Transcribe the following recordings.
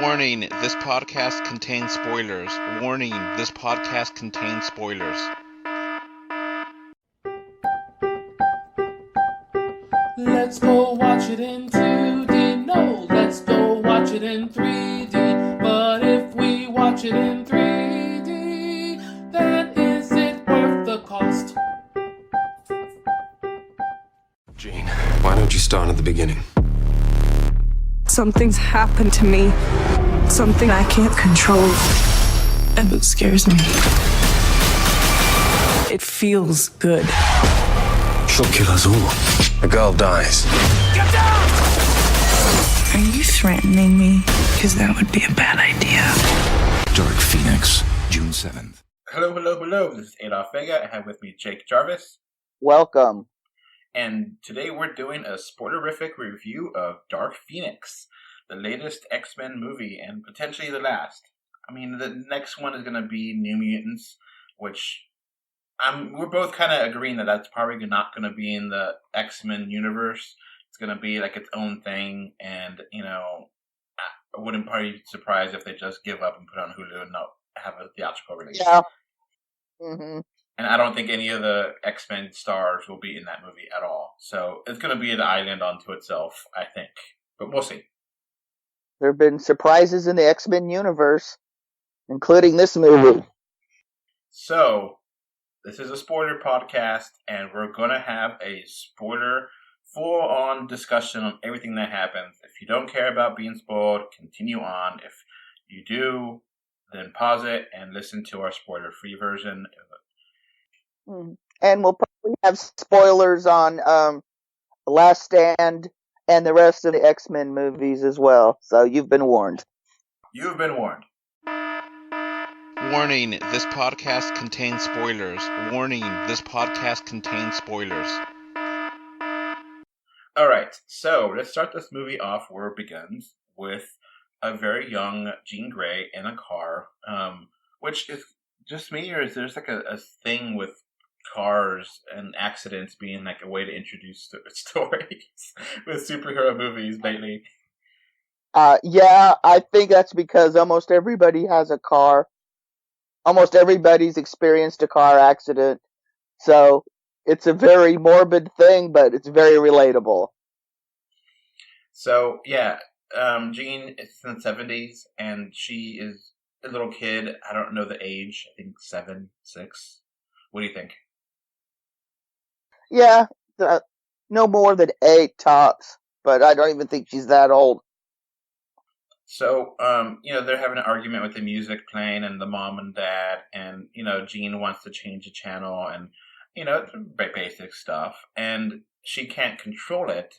Warning, this podcast contains spoilers. Warning, this podcast contains spoilers. Let's go watch it in 2D. No, let's go watch it in 3D. But if we watch it in 3D, then is it worth the cost? Gene, why don't you start at the beginning? Something's happened to me. Something I can't control. And it scares me. It feels good. She'll kill us all. The girl dies. Get down! Are you threatening me? Because that would be a bad idea. Dark Phenix, June 7th. Hello. This is Adolph Jake. I have with me Jake Jarvis. Welcome. And today we're doing a spoilerific review of Dark Phenix, the latest X-Men movie, and potentially the last. I mean, the next one is going to be New Mutants, which we're both kind of agreeing that that's probably not going to be in the X-Men universe. It's going to be like its own thing, and, you know, I wouldn't probably be surprised if they just give up and put it on Hulu and not have a theatrical release. Yeah. Mm-hmm. And I don't think any of the X-Men stars will be in that movie at all. So it's going to be an island unto itself, I think. But we'll see. There have been surprises in the X-Men universe, including this movie. So, this is a spoiler podcast, and we're going to have a spoiler full-on discussion on everything that happens. If you don't care about being spoiled, continue on. If you do, then pause it and listen to our spoiler-free version. And we'll probably have spoilers on Last Stand and the rest of the X-Men movies as well. So you've been warned. You've been warned. Warning, this podcast contains spoilers. Warning, this podcast contains spoilers. Alright, so let's start this movie off where it begins with a very young Jean Grey in a car, which is just me, or is there like a thing with cars and accidents being like a way to introduce stories with superhero movies lately? Yeah, I think that's because almost everybody has a car. Almost everybody's experienced a car accident. So it's a very morbid thing, but it's very relatable. So, yeah, Jean is in the 70s, and she is a little kid. I don't know the age. I think 7, 6. What do you think? Yeah, no more than 8 tops, but I don't even think she's that old. So, you know, they're having an argument with the music playing and the mom and dad, and, you know, Jean wants to change the channel, and, you know, it's basic stuff, and she can't control it,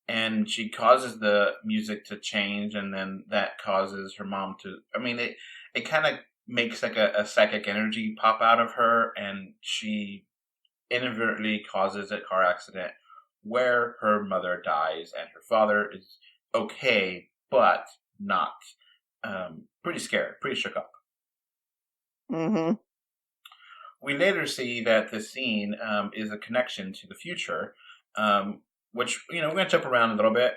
and she causes the music to change, and then that causes her mom to, I mean, it kind of makes like a psychic energy pop out of her, and she inadvertently causes a car accident where her mother dies, and her father is okay, but not. Pretty scared, pretty shook up. Mm-hmm. We later see that this scene is a connection to the future, which, you know, we're going to jump around a little bit,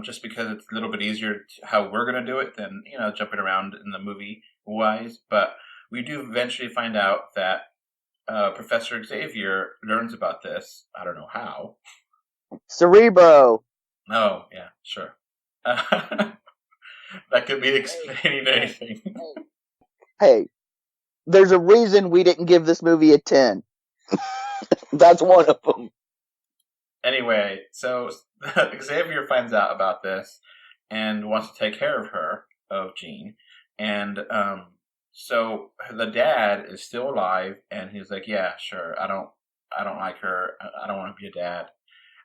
just because it's a little bit easier how we're going to do it than, you know, jumping around in the movie-wise. But we do eventually find out that Professor Xavier learns about this. I don't know how. Cerebro. Oh, yeah, sure. That could be explaining anything. Hey, there's a reason we didn't give this movie a 10. That's one of them. Anyway, so Xavier finds out about this and wants to take care of her, of Jean. And so the dad is still alive, and he's like, yeah, sure, I don't like her. I don't want to be a dad.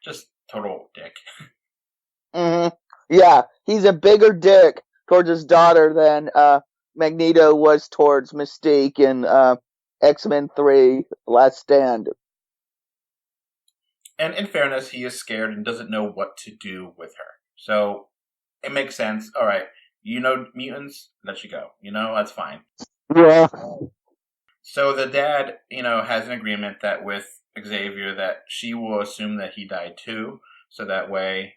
Just total dick. Mm-hmm. Yeah, he's a bigger dick towards his daughter than Magneto was towards Mystique in X-Men 3 Last Stand. And in fairness, he is scared and doesn't know what to do with her. So it makes sense. All right, you know mutants, let you go. You know, that's fine. Yeah. So the dad, you know, has an agreement that with Xavier that she will assume that he died too. So that way,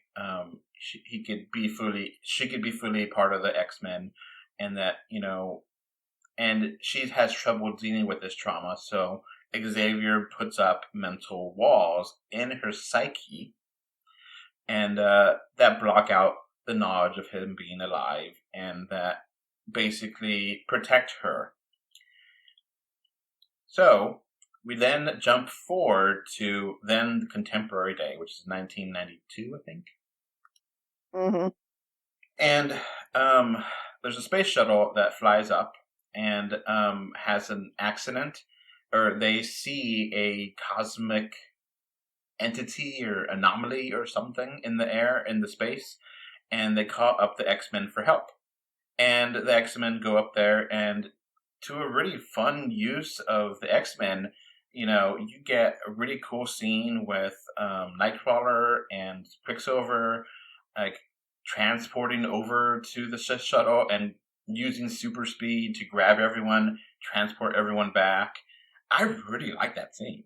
she could be fully part of the X-Men, and that and she has trouble dealing with this trauma. So Xavier puts up mental walls in her psyche, and that block out the knowledge of him being alive, and that basically protect her. So we then jump forward to then the contemporary day, which is 1992, I think. Mm-hmm. And there's a space shuttle that flies up and has an accident, or they see a cosmic entity or anomaly or something in the air, in the space, and they call up the X-Men for help. And the X-Men go up there, and to a really fun use of the X-Men, you get a really cool scene with Nightcrawler and Quicksilver, like, transporting over to the shuttle and using super speed to grab everyone, transport everyone back. I really like that scene.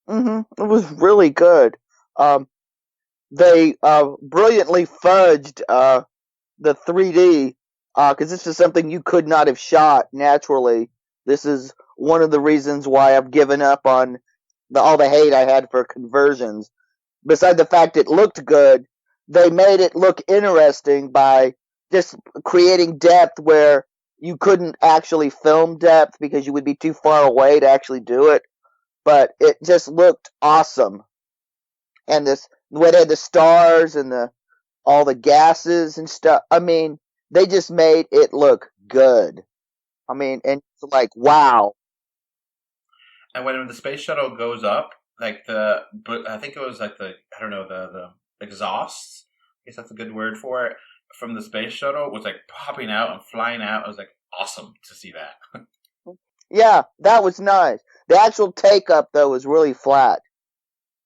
Mm-hmm. It was really good. They brilliantly fudged the 3D because this is something you could not have shot naturally. This is one of the reasons why I've given up on all the hate I had for conversions. Besides the fact it looked good, they made it look interesting by just creating depth where you couldn't actually film depth because you would be too far away to actually do it. But it just looked awesome. And this, when they had the stars and all the gases and stuff, I mean, they just made it look good. I mean, and it's like, wow. And when the space shuttle goes up, like I think it was like the exhausts, I guess that's a good word for it, from the space shuttle was like popping out and flying out. It was like awesome to see that. Yeah, that was nice. The actual take up though was really flat.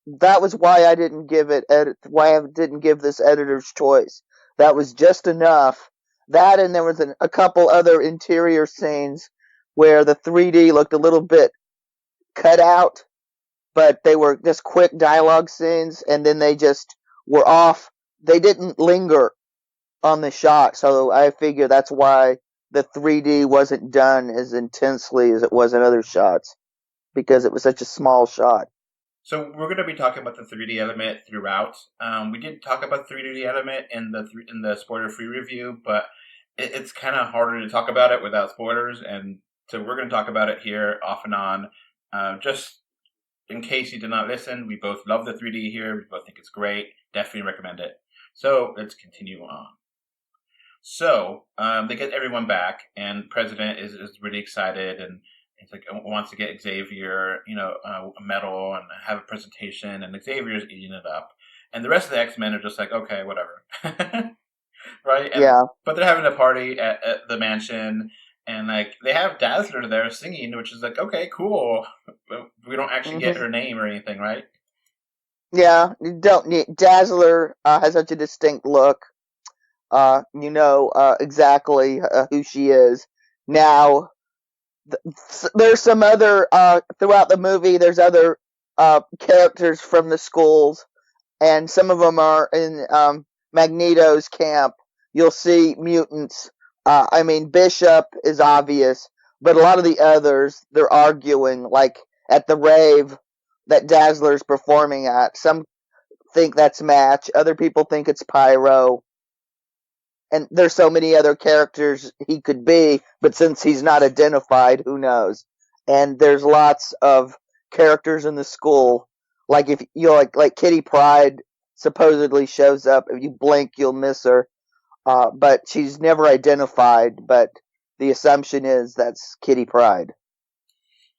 That was why I didn't give this editor's choice. That was just enough. That, and there was a couple other interior scenes where the 3D looked a little bit cut out, but they were just quick dialogue scenes, and then they just were off. They didn't linger on the shot, so I figure that's why the 3D wasn't done as intensely as it was in other shots, because it was such a small shot. So we're going to be talking about the 3D element throughout. We did talk about the 3D element in the spoiler-free review, but it's kind of harder to talk about it without spoilers, and so we're going to talk about it here off and on. Just in case you did not listen, we both love the 3D here. We both think it's great. Definitely recommend it. So let's continue on. So they get everyone back, and President is really excited, and it's like wants to get Xavier, a medal and have a presentation, and Xavier's eating it up, and the rest of the X-Men are just like, okay, whatever, right? Yeah. But they're having a party at the mansion, and like they have Dazzler there singing, which is like, okay, cool. We don't actually get her name or anything, right? Yeah, you don't need Dazzler has such a distinct look. Exactly who she is. Now, there's some other throughout the movie. There's other characters from the schools, and some of them are in Magneto's camp. You'll see mutants. Bishop is obvious, but a lot of the others, they're arguing, like at the rave that Dazzler's performing at. Some think that's Match. Other people think it's Pyro. And there's so many other characters he could be, but since he's not identified, who knows? And there's lots of characters in the school, like if you like Kitty Pryde supposedly shows up. If you blink, you'll miss her, but she's never identified. But the assumption is that's Kitty Pryde.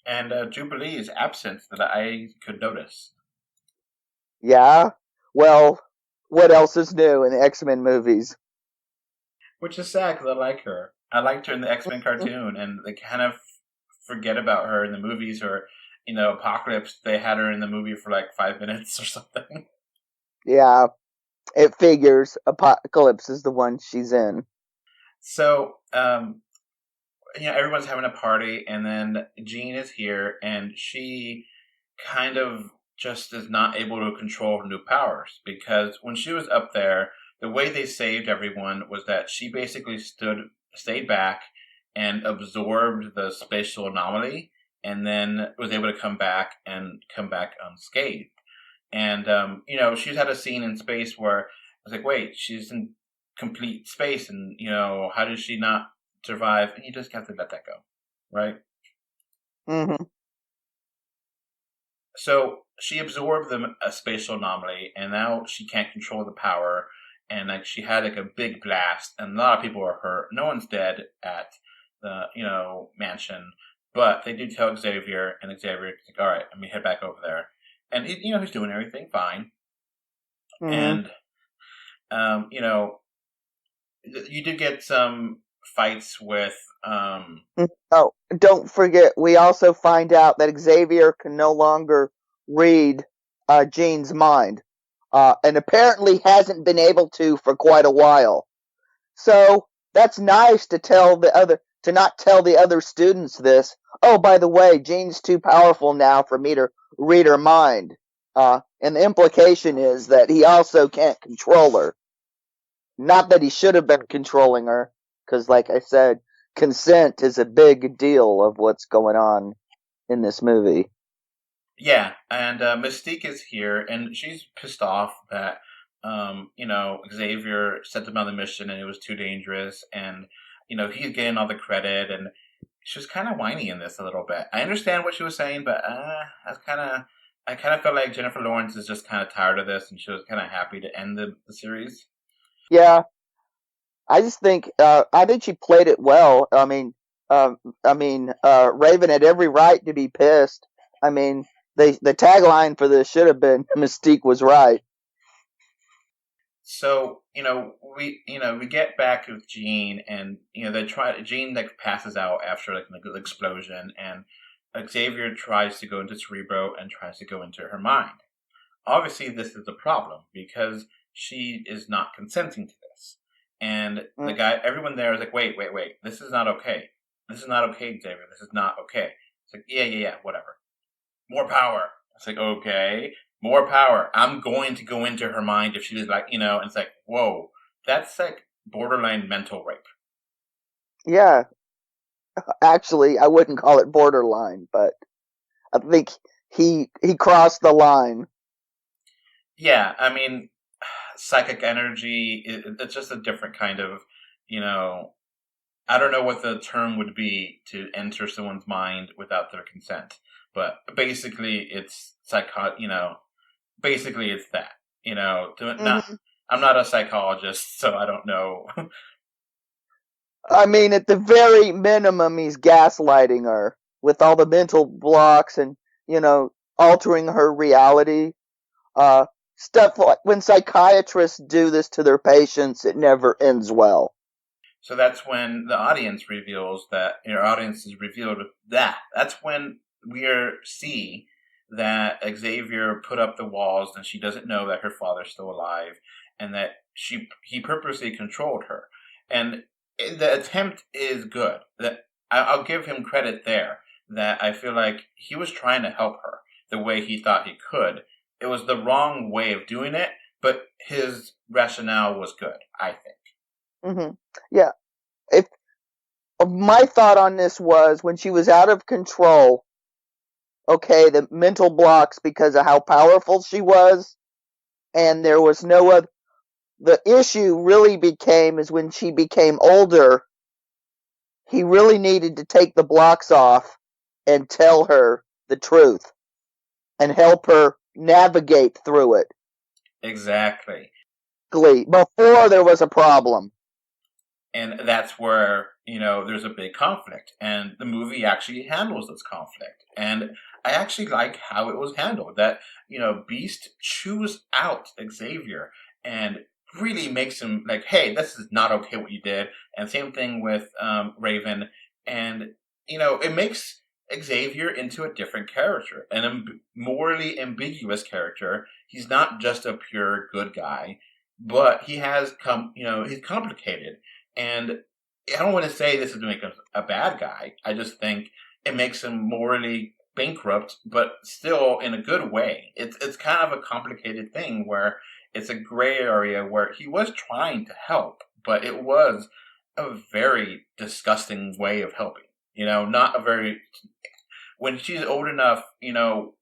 And Jubilee is absent that I could notice. Yeah. Well, what else is new in the X-Men movies? Which is sad because I like her. I liked her in the X-Men cartoon, and they kind of forget about her in the movies, or, Apocalypse, they had her in the movie for like 5 minutes or something. Yeah, it figures. Apocalypse is the one she's in. So, everyone's having a party, and then Jean is here, and she kind of just is not able to control her new powers, because when she was up there, the way they saved everyone was that she basically stayed back and absorbed the spatial anomaly, and then was able to come back unscathed. And she's had a scene in space where I was like, wait, she's in complete space, and how did she not survive? And you just have to let that go, right? Mm-hmm. So she absorbed a spatial anomaly, and now she can't control the power. And like she had like a big blast, and a lot of people are hurt. No one's dead at the mansion, but they do tell Xavier, and Xavier's like, "All right, let me head back over there." And he's doing everything fine. Mm-hmm. And you do get some fights with. Oh, don't forget, we also find out that Xavier can no longer read Jean's mind, and apparently hasn't been able to for quite a while. So that's nice to not tell the other students this. Oh, by the way, Jean's too powerful now for me to read her mind. And the implication is that he also can't control her. Not that he should have been controlling her, because like I said, consent is a big deal of what's going on in this movie. Yeah, and Mystique is here, and she's pissed off that Xavier sent them on the mission, and it was too dangerous, and he's getting all the credit, and she was kind of whiny in this a little bit. I understand what she was saying, but I kind of felt like Jennifer Lawrence is just kind of tired of this, and she was kind of happy to end the series. Yeah, I just think she played it well. I mean, Raven had every right to be pissed. I mean, the tagline for this should have been "Mystique was right." So we get back with Jean, and Jean like passes out after like an explosion, and Xavier tries to go into Cerebro and tries to go into her mind. Obviously, this is a problem because she is not consenting to this. And the guy, everyone there is like, wait, this is not okay. This is not okay, Xavier. This is not okay. It's like, yeah, whatever. More power. It's like, okay, more power. I'm going to go into her mind if she's like, and it's like, whoa, that's like borderline mental rape. Yeah. Actually, I wouldn't call it borderline, but I think he crossed the line. Yeah, I mean, psychic energy, it's just a different kind of, I don't know what the term would be to enter someone's mind without their consent. But basically, it's basically it's that, I'm not a psychologist, so I don't know. I mean, at the very minimum, he's gaslighting her with all the mental blocks and, altering her reality. Stuff like when psychiatrists do this to their patients, it never ends well. So that's when the audience reveals that, our audience is revealed with that. That's when we see that Xavier put up the walls and she doesn't know that her father's still alive and that he purposely controlled her. And the attempt is good. That I'll give him credit there, that I feel like he was trying to help her the way he thought he could. It was the wrong way of doing it, but his rationale was good, I think. Mm-hmm. Yeah. My thought on this was when she was out of control, okay, the mental blocks because of how powerful she was, and there was no other. The issue really became is when she became older, he really needed to take the blocks off and tell her the truth and help her navigate through it. Exactly. Before there was a problem. And that's where, there's a big conflict. And the movie actually handles this conflict. And I actually like how it was handled. That, Beast chews out Xavier and really makes him like, hey, this is not okay what you did. And same thing with Raven. And, it makes Xavier into a different character, a morally ambiguous character. He's not just a pure good guy, but he has he's complicated. And I don't want to say this is to make him a bad guy. I just think it makes him morally bankrupt, but still in a good way. It's kind of a complicated thing where it's a gray area where he was trying to help, but it was a very disgusting way of helping. Not a very. When she's old enough, he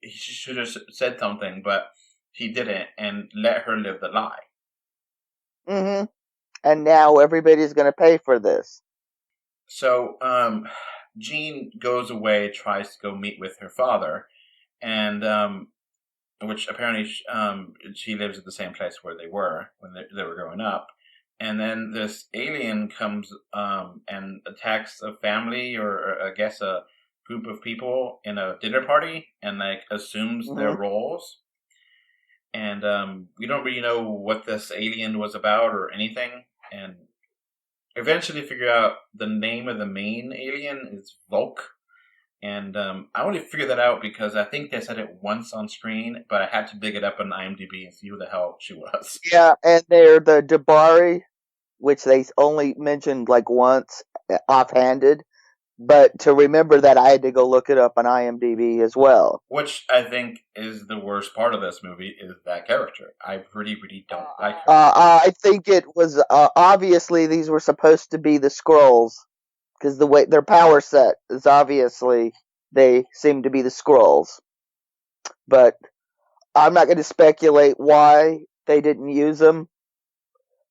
should have said something, but he didn't, and let her live the lie. Mm-hmm. And now everybody's going to pay for this. So, Jean goes away, tries to go meet with her father, and which apparently she lives at the same place where they were when they were growing up. And then this alien comes and attacks a family, or I guess a group of people in a dinner party, and assumes their roles. And we don't really know what this alien was about or anything. And eventually figure out the name of the main alien is Volk. And I only figured that out because I think they said it once on screen, but I had to dig it up on IMDb and see who the hell she was. Yeah, and they're the Dabari, which they only mentioned once, offhanded. But to remember that, I had to go look it up on IMDb as well. Which I think is the worst part of this movie, is that character. I really, really don't like her. I think it was, obviously these were supposed to be the Skrulls, because the way their power set is obviously, they seem to be the Skrulls. But I'm not going to speculate why they didn't use them,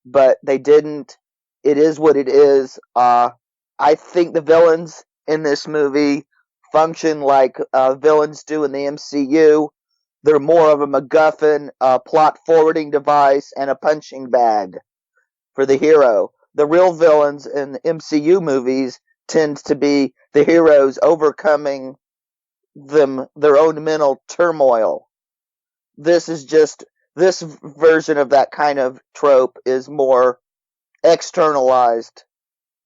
but they didn't. It is what it is. I think the villains in this movie function like villains do in the MCU. They're more of a MacGuffin, plot forwarding device, and a punching bag for the hero. The real villains in the MCU movies tends to be the heroes overcoming their own mental turmoil. This version of that kind of trope is more externalized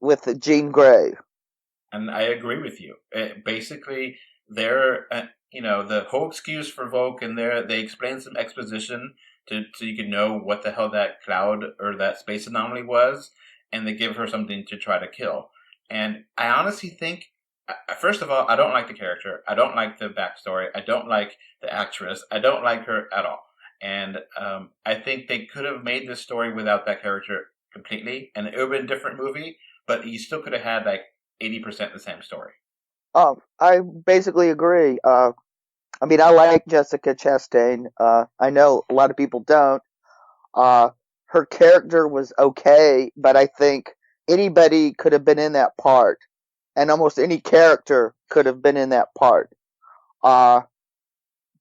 with Jean Grey. And I agree with you. Basically, they're, the whole excuse for Volk in there, they explain some exposition so you can know what the hell that cloud or that space anomaly was, and they give her something to try to kill. And I honestly think, first of all, I don't like the character. I don't like the backstory. I don't like the actress. I don't like her at all. And I think they could have made this story without that character completely, and it would have been a different movie, but you still could have had 80% the same story. I basically agree. I like Jessica Chastain. I know a lot of people don't. Her character was okay, but I think anybody could have been in that part, and almost any character could have been in that part.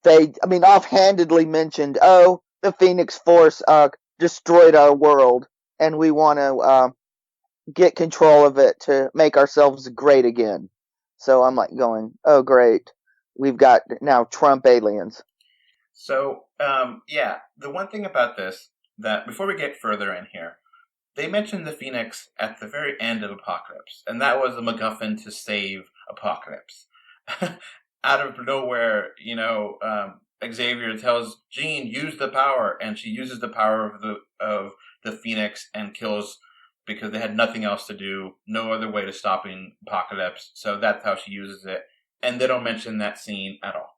They offhandedly mentioned, the Phoenix Force destroyed our world, and we want to get control of it to make ourselves great again. So I'm going, oh great, we've got now Trump aliens. So, the one thing about this, that before we get further in here, they mentioned the Phoenix at the very end of Apocalypse, and that was a MacGuffin to save Apocalypse. Out of nowhere, Xavier tells Jean, use the power, and she uses the power of the Phoenix and kills, because they had nothing else to do, no other way to stopping Apocalypse, so that's how she uses it. And they don't mention that scene at all.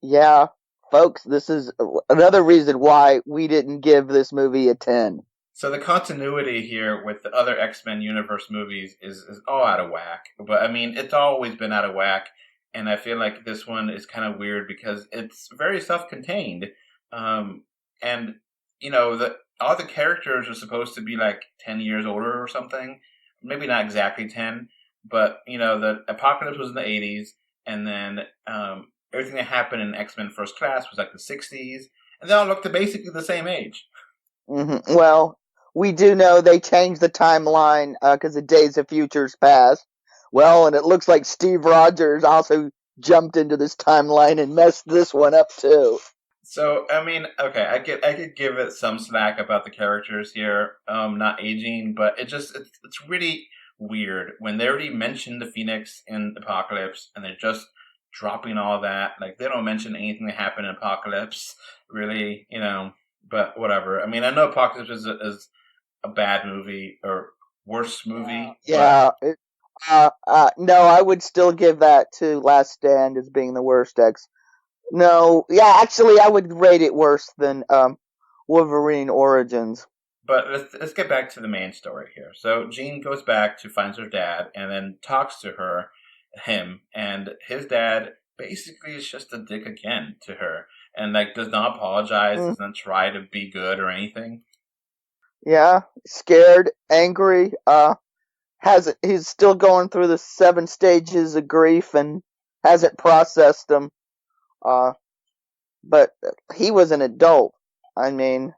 Yeah, folks, this is another reason why we didn't give this movie a 10. So the continuity here with the other X-Men universe movies is all out of whack. But, it's always been out of whack, and I feel like this one is kind of weird because it's very self-contained. And, all the characters are supposed to be 10 years older or something. Maybe not exactly 10, but, the Apocalypse was in the 80s, and then everything that happened in X-Men First Class was the 60s, and they all looked basically the same age. Mm-hmm. Well, we do know they changed the timeline because the Days of Futures Past. Well, and it looks like Steve Rogers also jumped into this timeline and messed this one up too. So, okay, I could give it some slack about the characters here, not aging, but it's really weird when they already mentioned the Phoenix in Apocalypse, and they're just dropping all that. They don't mention anything that happened in Apocalypse, really, but whatever. I know Apocalypse is a bad movie, or worse movie. Yeah. No, I would still give that to Last Stand as being the worst X. No, yeah, actually, I would rate it worse than Wolverine origins. But let's get back to the main story here. So Jean goes back to finds her dad and then talks to him, and his dad basically is just a dick again to her, and like does not apologize, doesn't try to be good or anything. Yeah, scared, angry. He's still going through the 7 stages of grief and hasn't processed them. But he was an adult. I mean,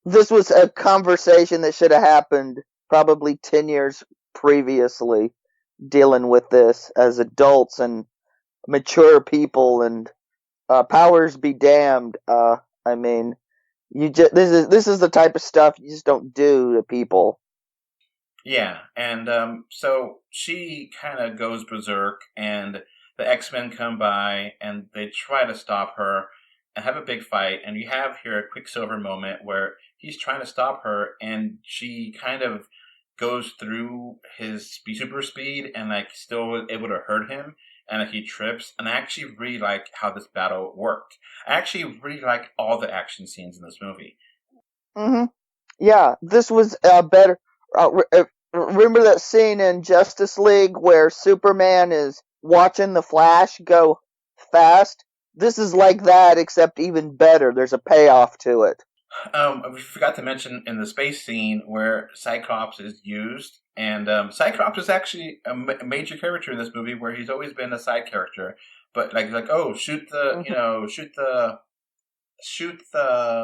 this was a conversation that should have happened probably 10 years previously, dealing with this as adults and mature people, and powers be damned. I mean, this is the type of stuff you just don't do to people. Yeah, and so she kind of goes berserk, and the X-Men come by, and they try to stop her and have a big fight, and you have here a Quicksilver moment where he's trying to stop her, and she kind of goes through his super speed and like still was able to hurt him, and like he trips. And I actually really like how this battle worked. I actually really like all the action scenes in this movie. Yeah, this was better. Remember that scene in Justice League where Superman is watching the Flash go fast? This is like that, except even better. There's a payoff to it. We forgot to mention in the space scene where Cyclops is used, and Cyclops is actually a major character in this movie, where he's always been a side character. But like shoot the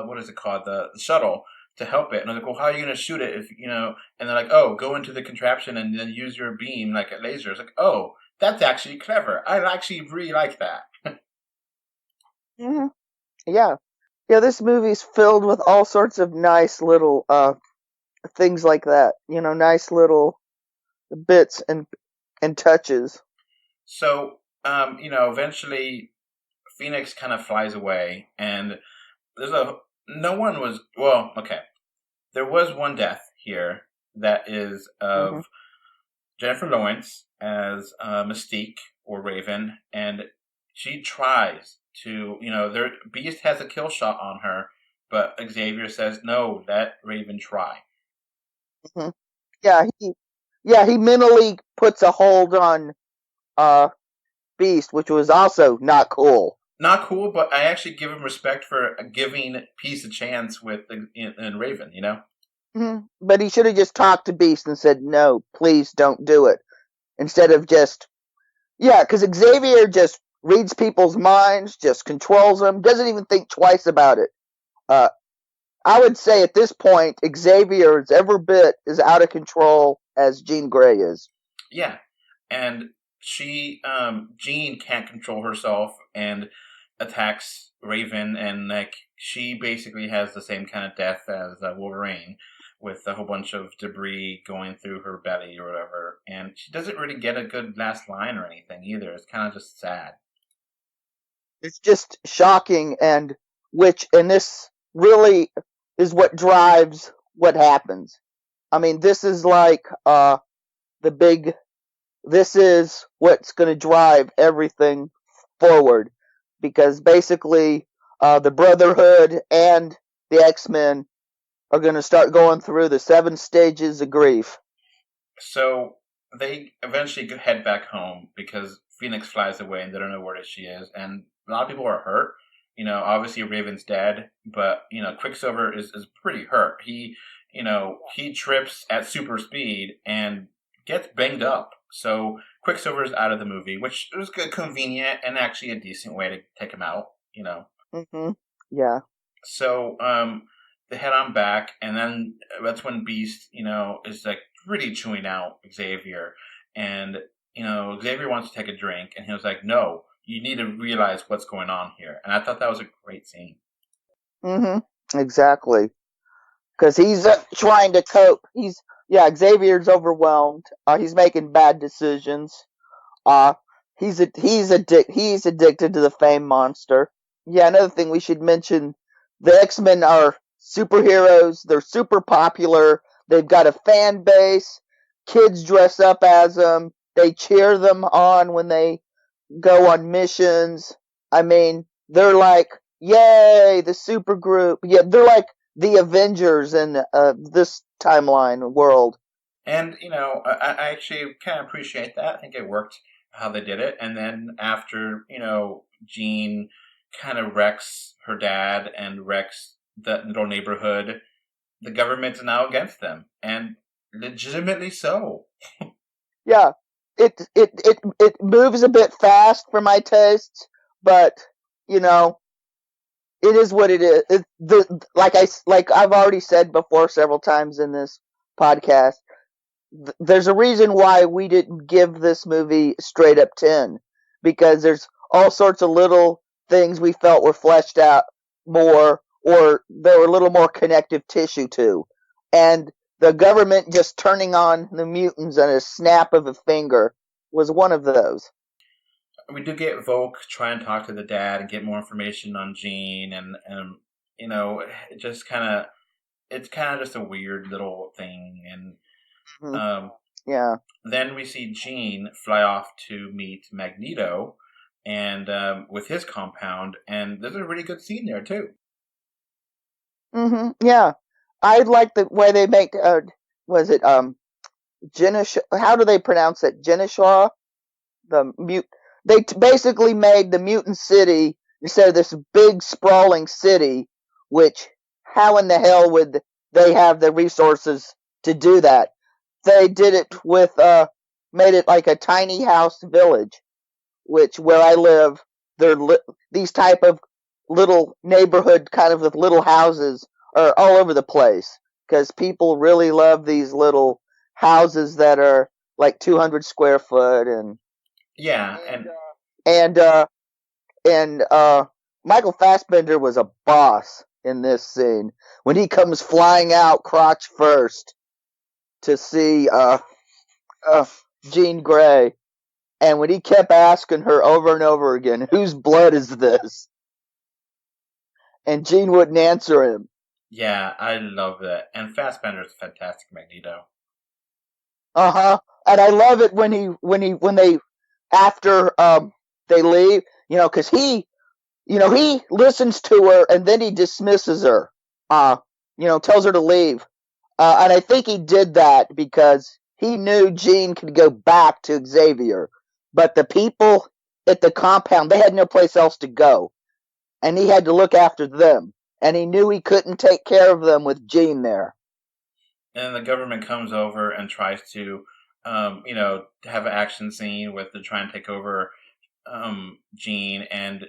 what is it called, the shuttle to help it. And I was like, well, how are you going to shoot it if And they're like, oh, go into the contraption and then use your beam like a laser. It's like, oh, that's actually clever. I actually really like that. Yeah. Yeah, this movie's filled with all sorts of nice little things like that. Nice little bits and touches. So, eventually Phoenix kind of flies away, and there was one death here that is of Jennifer Lawrence as Mystique or Raven, and she tries to, Beast has a kill shot on her, but Xavier says, no, let Raven try. Yeah, he mentally puts a hold on Beast, which was also not cool. Not cool, but I actually give him respect for giving Peace a chance with in Raven, But he should have just talked to Beast and said, no, please don't do it. Instead of just... Yeah, because Xavier just reads people's minds, just controls them, doesn't even think twice about it. I would say at this point, Xavier is every bit as out of control as Jean Grey is. Yeah, and Jean can't control herself and attacks Raven, and like she basically has the same kind of death as Wolverine, with a whole bunch of debris going through her belly or whatever, and she doesn't really get a good last line or anything either. It's kind of just sad. It's just shocking, and this really is what drives what happens. I mean, this is like this is what's going to drive everything forward, because basically the Brotherhood and the X-Men are going to start going through the 7 stages of grief. So they eventually head back home because Phoenix flies away and they don't know where she is, and a lot of people are hurt. Obviously Raven's dead, but Quicksilver is pretty hurt. He trips at super speed and gets banged up. So Quicksilver's out of the movie, which was good, convenient, and actually a decent way to take him out. Yeah. So they head on back, and then that's when Beast, is like really chewing out Xavier, and Xavier wants to take a drink, and he was like, "No, you need to realize what's going on here." And I thought that was a great scene. Exactly. Because he's trying to cope. Xavier's overwhelmed. He's making bad decisions. He's addicted to the fame monster. Yeah, another thing we should mention: the X-Men are superheroes. They're super popular. They've got a fan base. Kids dress up as them. They cheer them on when they go on missions. I mean, they're like, yay, the super group. Yeah, they're like the Avengers in this timeline world. And, I actually kind of appreciate that. I think it worked how they did it. And then after, Jean kind of wrecks her dad and wrecks that little neighborhood, the government's now against them. And legitimately so. Yeah, it moves a bit fast for my tastes, but, it is what it is. Like I've already said before several times in this podcast, there's a reason why we didn't give this movie straight up 10, because there's all sorts of little things we felt were fleshed out more, or there were a little more connective tissue to. And the government just turning on the mutants on a snap of a finger was one of those. We do get Volk try and talk to the dad and get more information on Jean, and it just it's kind of just a weird little thing. And yeah. Then we see Jean fly off to meet Magneto, and with his compound, and there's a really good scene there too. Yeah, I like the way they make. Was it how do they pronounce it? Genishaw? They basically made the mutant city instead of this big sprawling city. Which, how in the hell would they have the resources to do that? They did it with made it like a tiny house village, which where I live, these type of little neighborhood kind of with little houses are all over the place because people really love these little houses that are like 200 square foot and and Michael Fassbender was a boss in this scene when he comes flying out crotch first to see Jean Grey, and when he kept asking her over and over again, whose blood is this? And Jean wouldn't answer him. Yeah, I love that. And Fassbender's a fantastic Magneto. And I love it when they after they leave, because he listens to her and then he dismisses her. Tells her to leave. And I think he did that because he knew Jean could go back to Xavier. But the people at the compound, they had no place else to go. And he had to look after them. And he knew he couldn't take care of them with Jean there. And the government comes over and tries to, have an action scene with to try and take over Jean. And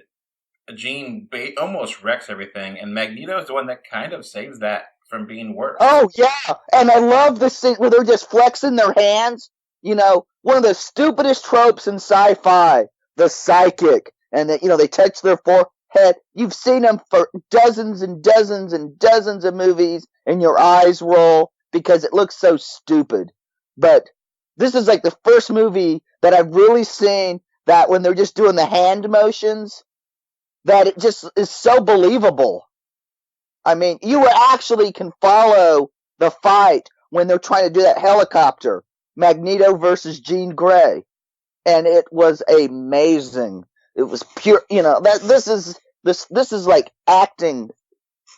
Jean almost wrecks everything. And Magneto is the one that kind of saves that from being worse. Oh, yeah. And I love the scene where they're just flexing their hands. One of the stupidest tropes in sci-fi, the psychic. And they touch their forehead. You've seen them for dozens and dozens and dozens of movies, and your eyes roll because it looks so stupid. But this is like the first movie that I've really seen that when they're just doing the hand motions, that it just is so believable. I mean, you actually can follow the fight when they're trying to do that helicopter, Magneto versus Jean Grey, and it was amazing. It was pure, this is like acting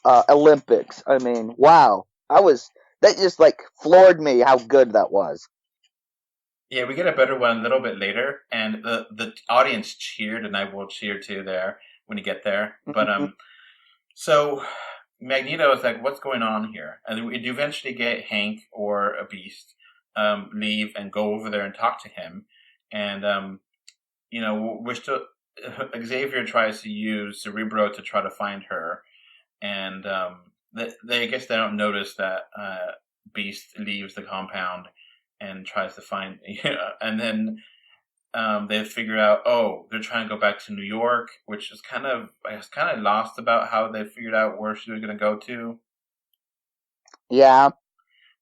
Olympics. I mean, wow. That just like floored me how good that was. Yeah, we get a better one a little bit later, and the audience cheered, and I will cheer too there when you get there. But so Magneto is like, what's going on here? And we eventually get Hank or a Beast leave and go over there and talk to him. And, we're still... Xavier tries to use Cerebro to try to find her. And I guess they don't notice that Beast leaves the compound and tries to find... and then they figure out, they're trying to go back to New York, which is I was kind of lost about how they figured out where she was going to go to. Yeah.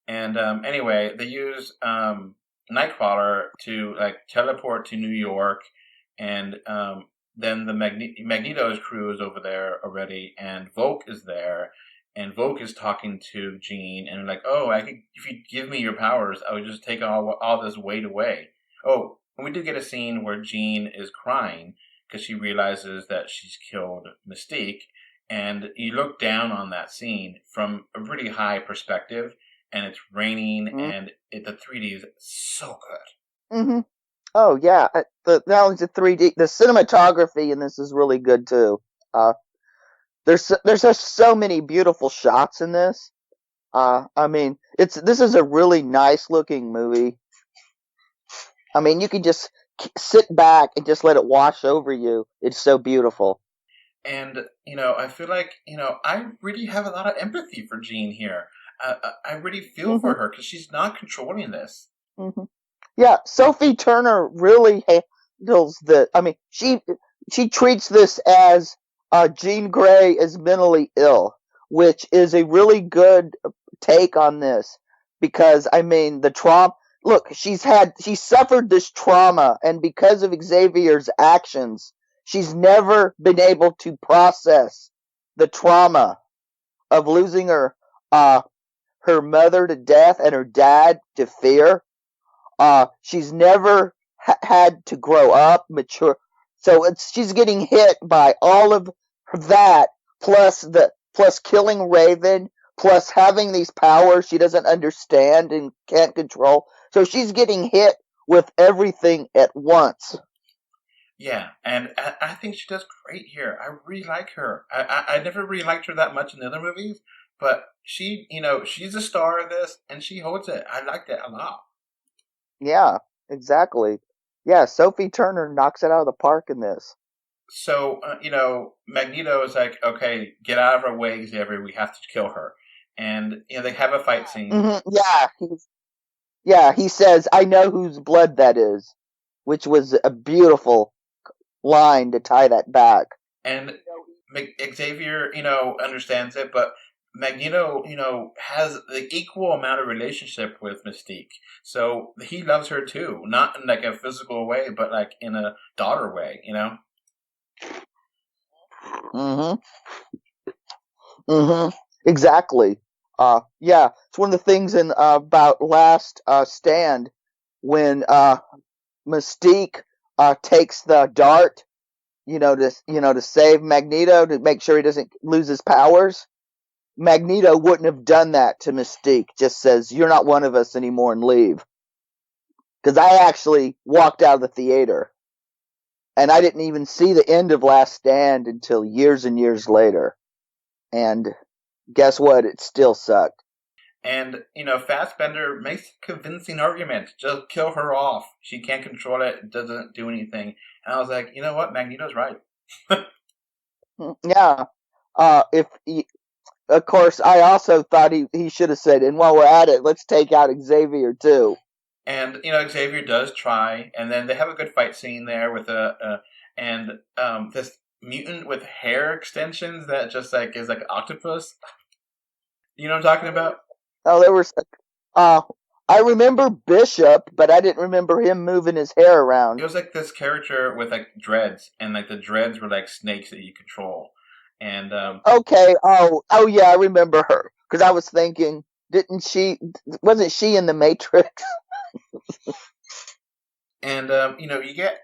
And anyway, they use Nightcrawler to teleport to New York, and then the Magneto's crew is over there already, and Volk is there, and Volk is talking to Jean, and if you give me your powers, I would just take all this weight away. Oh. And we do get a scene where Jean is crying because she realizes that she's killed Mystique, and you look down on that scene from a really high perspective, and it's raining, and the 3D is so good. Mm-hmm. Oh yeah, not only the 3D, the cinematography in this is really good too. There's just so many beautiful shots in this. I mean, this is a really nice looking movie. I mean, you can just sit back and just let it wash over you. It's so beautiful. And, I feel like, I really have a lot of empathy for Jean here. I really feel for her because she's not controlling this. Mm-hmm. Yeah, Sophie Turner really handles I mean, she treats this as Jean Grey is mentally ill, which is a really good take on this because, I mean, the trauma. Look, she suffered this trauma, and because of Xavier's actions, she's never been able to process the trauma of losing her mother to death and her dad to fear. She's never had to grow up, mature. So she's getting hit by all of that, plus killing Raven, plus having these powers she doesn't understand and can't control. So she's getting hit with everything at once. Yeah, and I think she does great here. I really like her. I never really liked her that much in the other movies, but she, she's a star of this, and she holds it. I liked it a lot. Yeah, exactly. Yeah, Sophie Turner knocks it out of the park in this. So, Magneto is like, okay, get out of our way, Xavier. We have to kill her. And, they have a fight scene. Mm-hmm. Yeah, he says, I know whose blood that is, which was a beautiful line to tie that back. And Xavier, understands it, but Magneto, has the equal amount of relationship with Mystique. So he loves her too. Not in like a physical way, but like in a daughter way, Exactly. Yeah, it's one of the things in about Last Stand when Mystique takes the dart, to save Magneto to make sure he doesn't lose his powers. Magneto wouldn't have done that to Mystique. Just says, "You're not one of us anymore," and leave. Because I actually walked out of the theater, and I didn't even see the end of Last Stand until years and years later. And guess what? It still sucked. And, Fassbender makes a convincing argument. Just kill her off. She can't control it. It doesn't do anything. And I was like, you know what? Magneto's right. Yeah. Of course, I also thought he should have said, and while we're at it, let's take out Xavier, too. And, Xavier does try. And then they have a good fight scene there with this mutant with hair extensions that just, like, is like an octopus. You know what I'm talking about? Oh, there was. I remember Bishop, but I didn't remember him moving his hair around. It was like this character with like dreads, and like the dreads were like snakes that you control. And okay, oh yeah, I remember her because I was thinking, wasn't she in the Matrix? And you get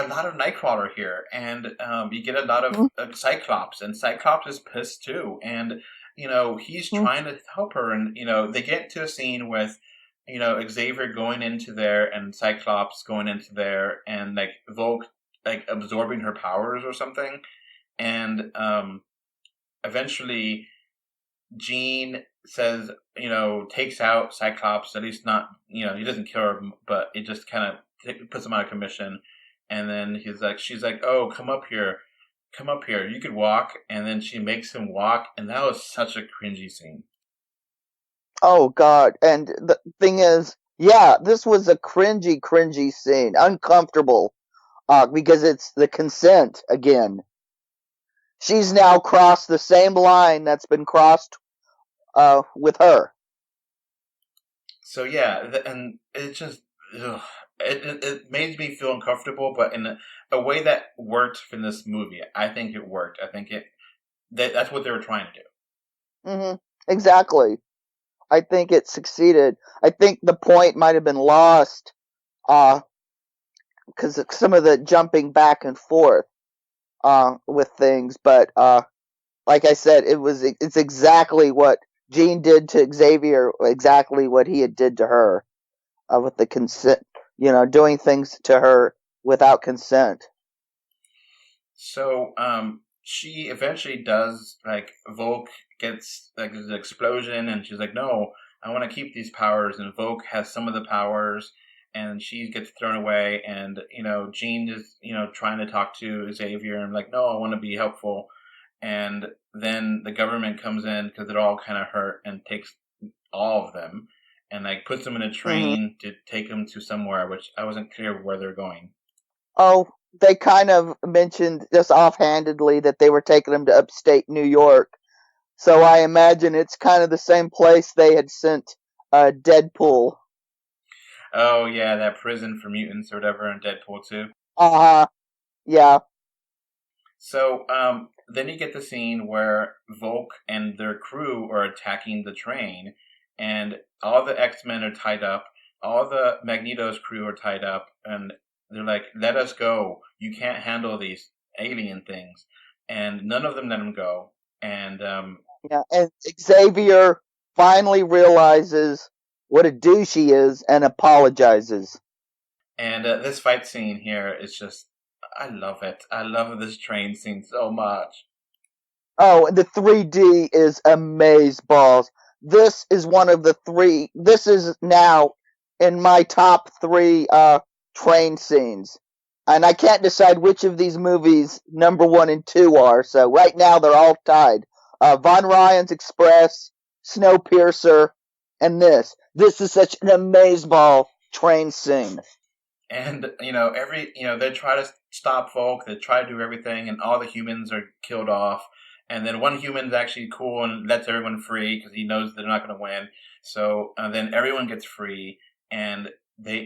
a lot of Nightcrawler here, and you get a lot of Cyclops, and Cyclops is pissed too, and. He's trying to help her, and, they get to a scene with, Xavier going into there and Cyclops going into there and, like, Volk, like, absorbing her powers or something. And, eventually, Jean says, takes out Cyclops, at least not, he doesn't kill her, but it just kind of puts him out of commission. And then she's like, oh, come up here, you could walk. And then she makes him walk, and that was such a cringy scene. Oh, God. And the thing is, yeah, this was a cringy scene. Uncomfortable. Because it's the consent again. She's now crossed the same line that's been crossed with her. So, yeah, and it just... It made me feel uncomfortable, but in a way that worked in this movie. I think it worked. I think that's what they were trying to do. Mm-hmm. Exactly. I think it succeeded. I think the point might have been lost because some of the jumping back and forth with things, but like I said, it's exactly what Jean did to Xavier, exactly what he had did to her, with the consent, doing things to her without consent. So, she eventually does, like, Volk gets, like, there's an explosion, and she's like, no, I want to keep these powers, and Volk has some of the powers, and she gets thrown away, and, Jean is, trying to talk to Xavier, and like, no, I want to be helpful, and then the government comes in, because they're all kind of hurt, and takes all of them, and, like, puts them in a train to take them to somewhere, which I wasn't clear where they're going. Oh, they kind of mentioned just offhandedly that they were taking them to upstate New York. So I imagine it's kind of the same place they had sent Deadpool. Oh, yeah, that prison for mutants or whatever in Deadpool 2. Uh-huh. Yeah. So, then you get the scene where Volk and their crew are attacking the train, and all the X-Men are tied up, all the Magneto's crew are tied up, and they're like, let us go. You can't handle these alien things. And none of them let him go. And, Yeah, and Xavier finally realizes what a douche he is and apologizes. And this fight scene here is just, I love it. I love this train scene so much. Oh, and the 3D is amazeballs. This is one of the three. This is now in my top 3 train scenes. And I can't decide which of these movies number 1 and 2 are. So right now they're all tied. Von Ryan's Express, Snowpiercer, and this. This is such an amazeball train scene. And, they try to stop Volk, they try to do everything, and all the humans are killed off. And then one human's actually cool and lets everyone free because he knows they're not going to win. So then everyone gets free, and they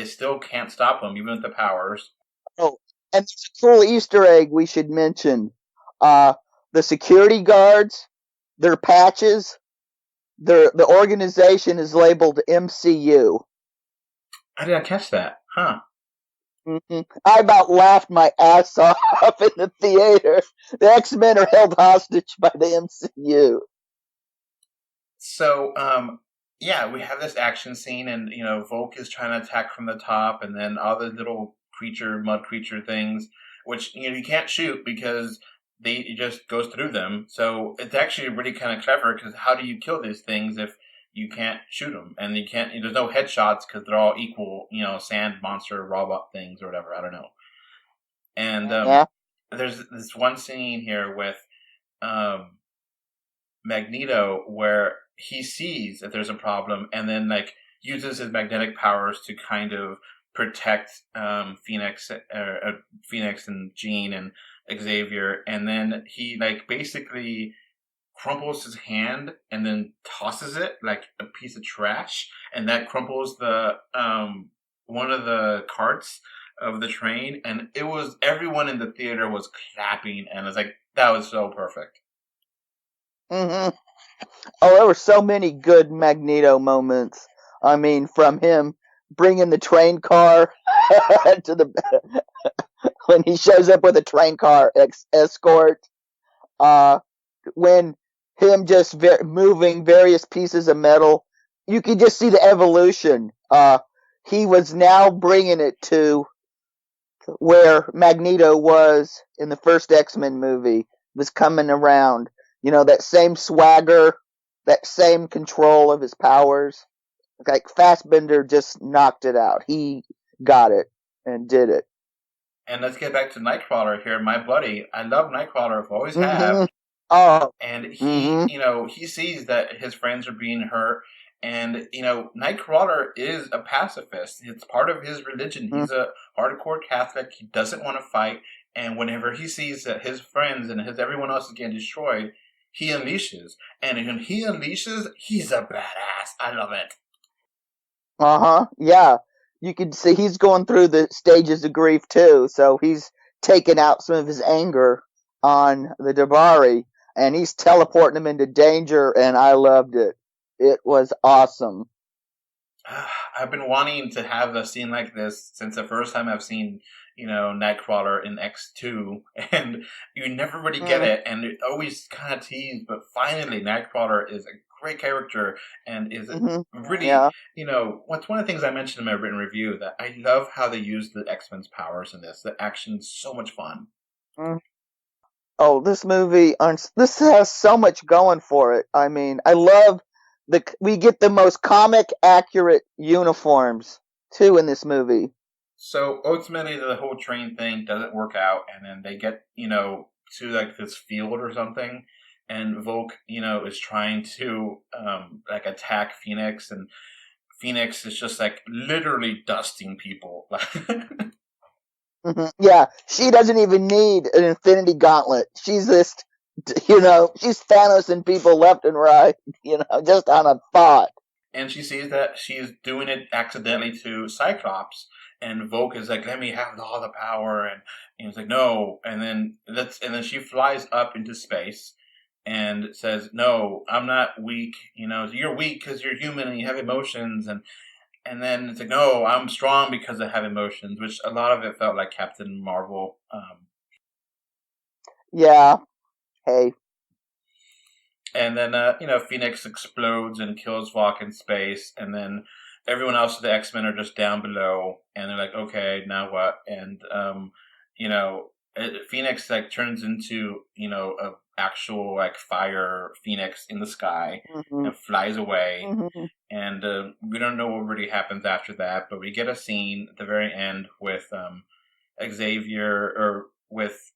still can't stop them, even with the powers. Oh, and there's a cool Easter egg we should mention. The security guards, their patches, the organization is labeled MCU. I didn't catch that. Huh. Mm-hmm. I about laughed my ass off in the theater. The X-Men are held hostage by the MCU. So, we have this action scene, and, Volk is trying to attack from the top, and then all the little mud creature things, which, you can't shoot because it just goes through them. So it's actually really kind of clever, because how do you kill these things if you can't shoot them? And there's no headshots because they're all equal, sand monster robot things or whatever. I don't know. And there's this one scene here with Magneto where he sees that there's a problem, and then, like, uses his magnetic powers to kind of protect Phoenix and Jean and Xavier, and then he, like, basically crumples his hand and then tosses it like a piece of trash, and that crumples the one of the carts of the train, and everyone in the theater was clapping, and it was like, that was so perfect. Mm-hmm. Oh, there were so many good Magneto moments. I mean, from him bringing the train car to the when he shows up with a train car escort. When him just moving various pieces of metal, you could just see the evolution. He was now bringing it to where Magneto was in the first X-Men movie, was coming around. That same swagger, that same control of his powers. Like, Fassbender just knocked it out. He got it and did it. And let's get back to Nightcrawler here, my buddy. I love Nightcrawler, I've always have. Oh. And he, he sees that his friends are being hurt. And, Nightcrawler is a pacifist. It's part of his religion. He's a hardcore Catholic. He doesn't want to fight. And whenever he sees that his friends and everyone else is getting destroyed, he unleashes. And when he unleashes, he's a badass. I love it. Uh-huh. Yeah. You can see he's going through the stages of grief too. So he's taking out some of his anger on the Dabari, and he's teleporting them into danger, and I loved it. It was awesome. I've been wanting to have a scene like this since the first time I've seen, Nightcrawler in X2, and you never really get it, and it always kind of teased, but finally Nightcrawler is a great character and is really, Yeah. what's one of the things I mentioned in my written review, that I love how they use the X-Men's powers in this. The action's so much fun. Mm. Oh, this movie, this has so much going for it. I mean, I love we get the most comic accurate uniforms too in this movie. So ultimately, the whole train thing doesn't work out, and then they get, to like this field or something, and Volk, is trying to like attack Phoenix, and Phoenix is just like literally dusting people. Yeah, she doesn't even need an Infinity Gauntlet. She's just, she's Thanos people left and right, just on a thought. And she sees that she's doing it accidentally to Cyclops, and Volk is like, "Let me have all the power," and he's like, "No," and then she flies up into space and says, "No, I'm not weak. You're weak because you're human and you have emotions," and then it's like, "No, I'm strong because I have emotions," which a lot of it felt like Captain Marvel. Yeah. Hey. And then, Phoenix explodes and kills Volk in space, and then everyone else of the X-Men are just down below, and they're like, "Okay, now what?" And, Phoenix, like, turns into, a actual, like, fire Phoenix in the sky, and flies away, and we don't know what really happens after that, but we get a scene at the very end with Xavier, or with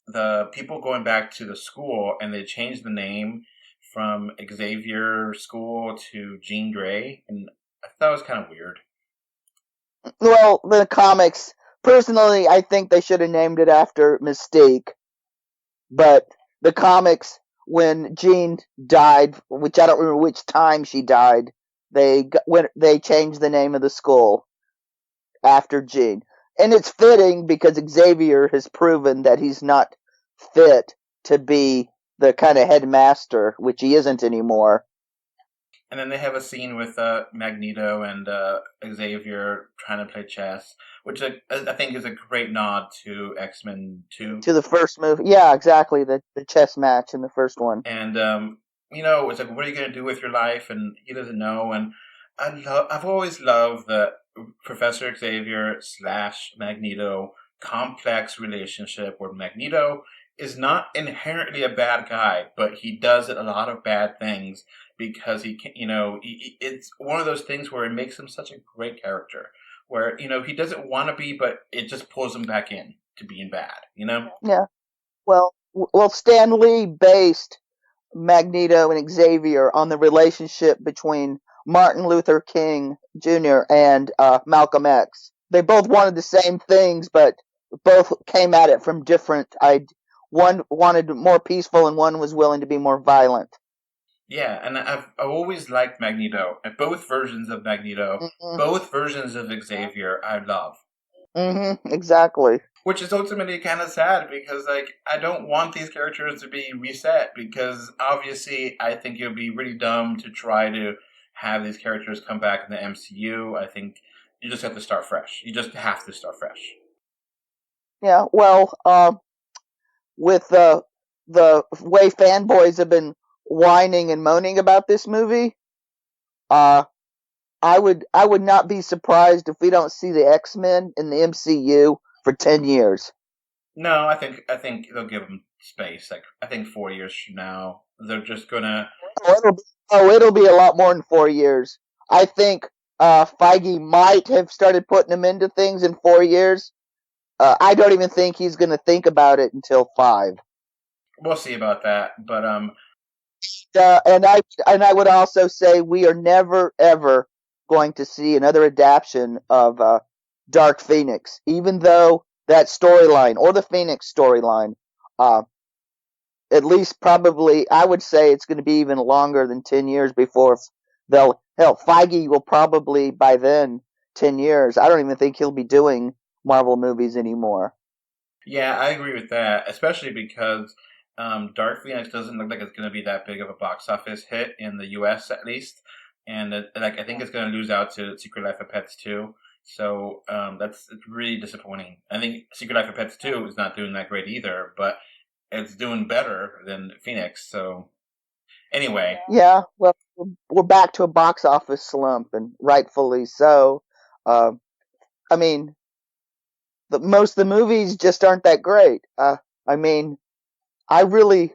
the people going back to the school, and they changed the name from Xavier School to Jean Grey, and I thought it was kind of weird. Well, the comics, personally, I think they should have named it after Mystique. But the comics, when Jean died, which I don't remember which time she died, they changed the name of the school after Jean. And it's fitting because Xavier has proven that he's not fit to be the kind of headmaster, which he isn't anymore. And then they have a scene with Magneto and Xavier trying to play chess, which I think is a great nod to X-Men 2. To the first movie. Yeah, exactly. The chess match in the first one. And, it's like, what are you going to do with your life? And he doesn't know. And I've always loved the Professor Xavier / Magneto complex relationship where Magneto is not inherently a bad guy, but he does a lot of bad things because he can, it's one of those things where it makes him such a great character where, he doesn't want to be, but it just pulls him back in to being bad, Yeah. Well, Stan Lee based Magneto and Xavier on the relationship between Martin Luther King Jr. and Malcolm X. They both wanted the same things, but both came at it from different. One wanted more peaceful, and one was willing to be more violent. Yeah, and I've always liked Magneto. Both versions of Magneto, both versions of Xavier, I love. Exactly. Which is ultimately kind of sad because, like, I don't want these characters to be reset because obviously I think it would be really dumb to try to have these characters come back in the MCU. I think you just have to start fresh. You just have to start fresh. Yeah, well, with the way fanboys have been whining and moaning about this movie, I would not be surprised if we don't see the X-Men in the MCU for 10 years. No, I think they'll give them space. Like, I think 4 years from now, they're just gonna. It'll be a lot more than 4 years. I think Feige might have started putting them into things in 4 years. I don't even think he's going to think about it until 5. We'll see about that, but and I would also say we are never ever going to see another adaptation of Dark Phenix, even though that storyline or the Phoenix storyline, at least probably I would say it's going to be even longer than 10 years before Feige will probably by then 10 years. I don't even think he'll be doing Marvel movies anymore. Yeah, I agree with that, especially because Dark Phoenix doesn't look like it's going to be that big of a box office hit in the U.S. at least, and I think it's going to lose out to Secret Life of Pets 2. So it's really disappointing. I think Secret Life of Pets 2 is not doing that great either, but it's doing better than Phoenix. So anyway, Yeah, well, we're back to a box office slump, and rightfully so. Uh, I mean, most of the movies just aren't that great. I mean, I really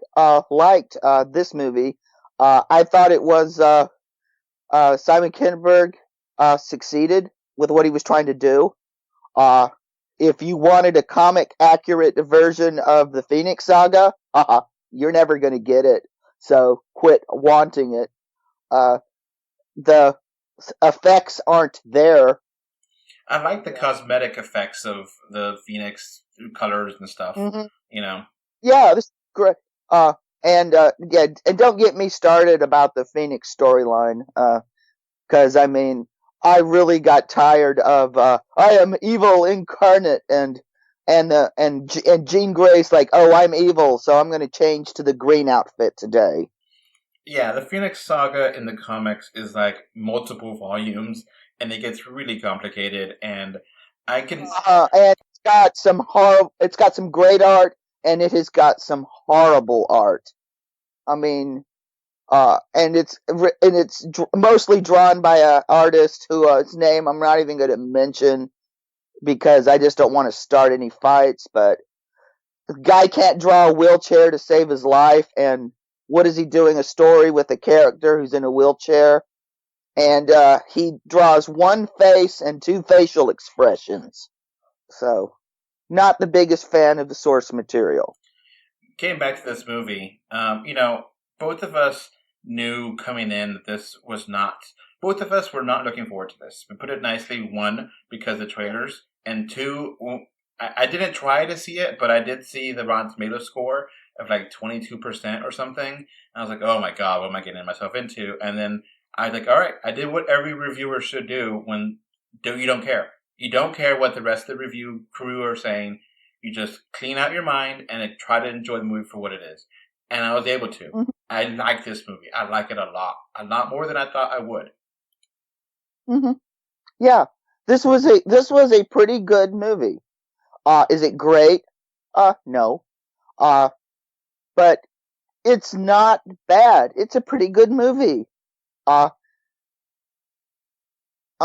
liked this movie. I thought it was Simon Kinberg succeeded with what he was trying to do. If you wanted a comic accurate version of the Phoenix Saga, you're never going to get it. So quit wanting it. The effects aren't there. I like the cosmetic effects of the Phoenix colors and stuff. Mm-hmm. You know. Yeah, this is great. And don't get me started about the Phoenix storyline. Because I mean, I really got tired of I am evil incarnate, and Jean Grey's like, oh, I'm evil, so I'm going to change to the green outfit today. Yeah, the Phoenix Saga in the comics is like multiple volumes, and it gets really complicated. And I can and it's got some great art, and it has got some horrible art. I mean, and it's mostly drawn by an artist whose name I'm not even going to mention because I just don't want to start any fights. But the guy can't draw a wheelchair to save his life, and what is he doing? A story with a character who's in a wheelchair, and he draws one face and two facial expressions. So, not the biggest fan of the source material. Getting back to this movie, both of us knew coming in that this was not. Both of us were not looking forward to this. We put it nicely, one, because of the trailers, and two, I didn't try to see it, but I did see the Rotten Tomatoes score of like 22% or something. And I was like, oh my God, what am I getting myself into? And then I was like, all right, I did what every reviewer should do when you don't care. You don't care what the rest of the review crew are saying. You just clean out your mind and try to enjoy the movie for what it is. And I was able to. Mm-hmm. I like this movie. I like it a lot more than I thought I would. Mm-hmm. Yeah, this was a pretty good movie. Is it great? No. But it's not bad. It's a pretty good movie. I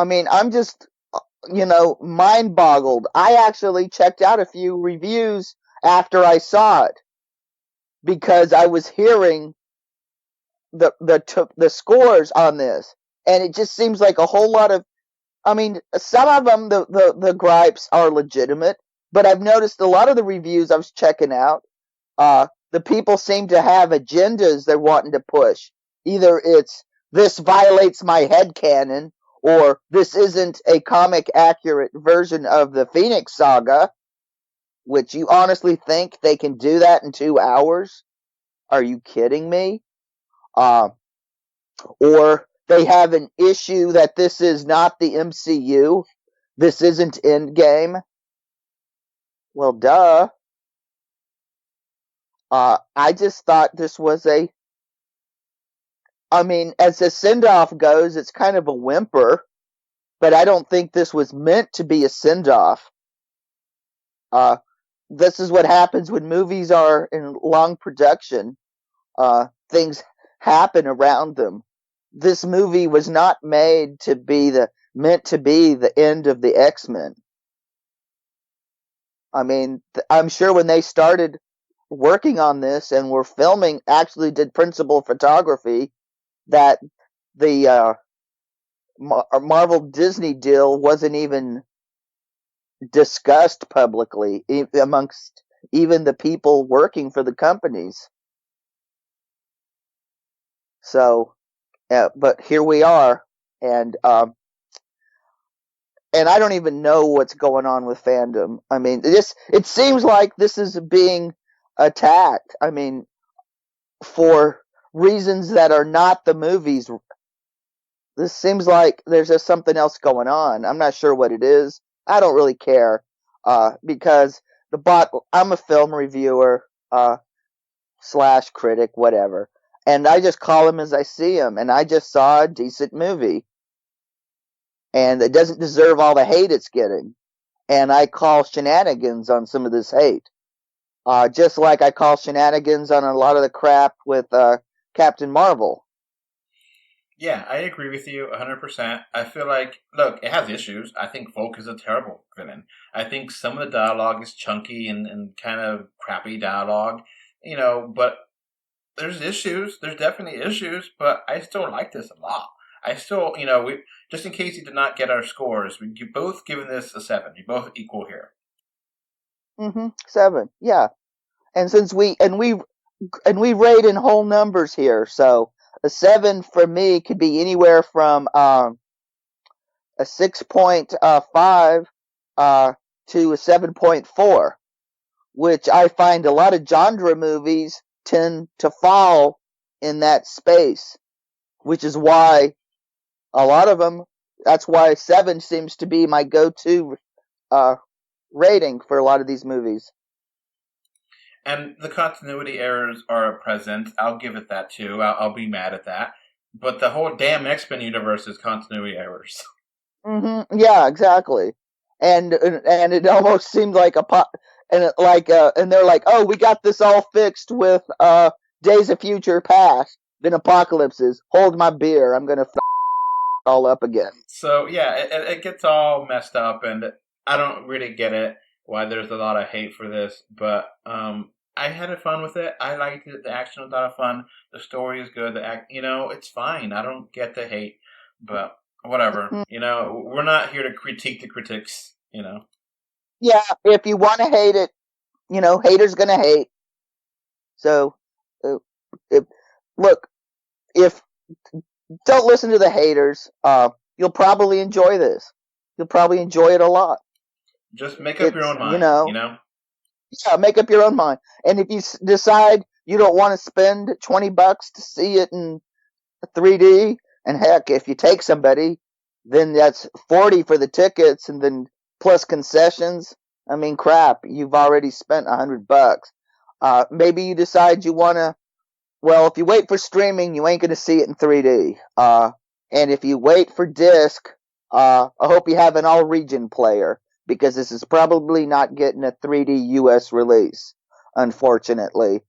mean, I'm just, mind boggled. I actually checked out a few reviews after I saw it because I was hearing the scores on this, and it just seems like a whole lot of. I mean, some of them the gripes are legitimate, but I've noticed a lot of the reviews I was checking out. The people seem to have agendas they're wanting to push. Either it's this violates my headcanon, or this isn't a comic accurate version of the Phoenix Saga, which you honestly think they can do that in 2 hours? Are you kidding me? Or they have an issue that this is not the MCU. This isn't Endgame. Well, duh. I just thought this was as a send-off goes, it's kind of a whimper, but I don't think this was meant to be a send-off. This is what happens when movies are in long production. Things happen around them. This movie was not meant to be the end of the X-Men. I mean, I'm sure when they started working on this and were filming, actually did principal photography, that the Marvel Disney deal wasn't even discussed publicly amongst even the people working for the companies. So, but here we are, and I don't even know what's going on with fandom. I mean, it seems like this is being attacked. I mean, for reasons that are not the movies. This seems like there's just something else going on. I'm not sure what it is. I don't really care, because I'm a film reviewer / critic, whatever, and I just call them as I see them. And I just saw a decent movie, and it doesn't deserve all the hate it's getting. And I call shenanigans on some of this hate. Just like I call shenanigans on a lot of the crap with Captain Marvel. Yeah, I agree with you 100%. I feel like, look, it has issues. I think Volk is a terrible villain. I think some of the dialogue is chunky and kind of crappy dialogue, but there's issues. There's definitely issues, but I still like this a lot. I still, we just in case you did not get our scores, we both given this a 7. You both equal here. 7, yeah. And since we rate in whole numbers here, so a 7 for me could be anywhere from a 6.5 to a 7.4, which I find a lot of genre movies tend to fall in that space, which is why a lot of them. That's why 7 seems to be my go-to rating for a lot of these movies. And the continuity errors are present. I'll give it that too. I'll be mad at that. But the whole damn X-Men universe is continuity errors. Yeah, exactly. And it almost seemed like and they're like, oh, we got this all fixed with Days of Future Past. Then Apocalypses. Hold my beer. I'm gonna all up again. So yeah, it gets all messed up, and I don't really get it. Why there's a lot of hate for this, but I had fun with it. I liked it. The action was a lot of fun. The story is good. It's fine. I don't get the hate, but whatever. We're not here to critique the critics. Yeah, if you want to hate it, haters gonna hate. So, don't listen to the haters. You'll probably enjoy this. You'll probably enjoy it a lot. Just make up your own mind, Yeah, make up your own mind. And if you decide you don't want to spend $20 to see it in 3D, and heck, if you take somebody, then that's $40 for the tickets, and then plus concessions. I mean, crap, you've already spent $100. Maybe you decide you want to. Well, if you wait for streaming, you ain't going to see it in 3D. And if you wait for disc, I hope you have an all-region player, because this is probably not getting a 3D US release, unfortunately.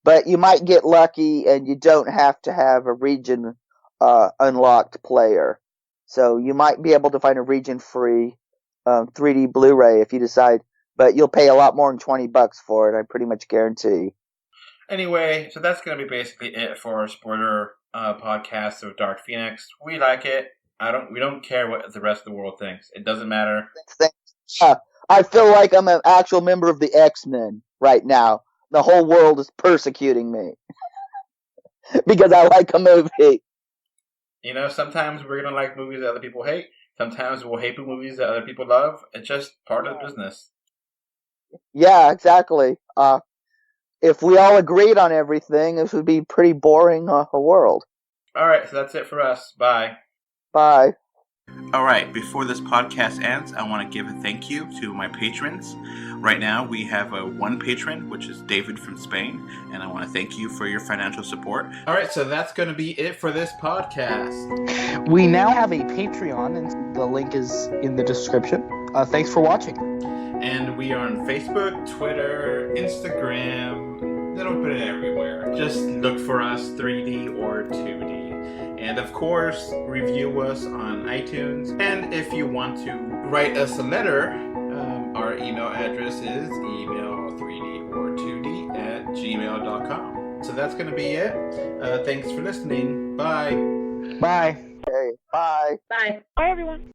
But you might get lucky, and you don't have to have a region unlocked player. So you might be able to find a region-free 3D Blu-ray if you decide, but you'll pay a lot more than $20 for it, I pretty much guarantee. Anyway, so that's going to be basically it for our spoiler podcast of Dark Phenix. We like it. We don't care what the rest of the world thinks. It doesn't matter. I feel like I'm an actual member of the X-Men right now. The whole world is persecuting me because I like a movie. Sometimes we're going to like movies that other people hate. Sometimes we'll hate movies that other people love. It's just part of the business. Yeah, exactly. If we all agreed on everything, this would be pretty boring a world. All right, so that's it for us. Bye. Bye. All right, before this podcast ends, I want to give a thank you to my patrons. Right now, we have one patron, which is David from Spain, and I want to thank you for your financial support. All right, so that's going to be it for this podcast. We now have a Patreon, and the link is in the description. Thanks for watching. And we are on Facebook, Twitter, Instagram, a little bit everywhere. Just look for us, 3D or 2D. And of course, review us on iTunes. And if you want to write us a letter, our email address is email3dortwo2d@gmail.com. So that's going to be it. Thanks for listening. Bye. Bye. Okay, bye. Bye. Bye, everyone.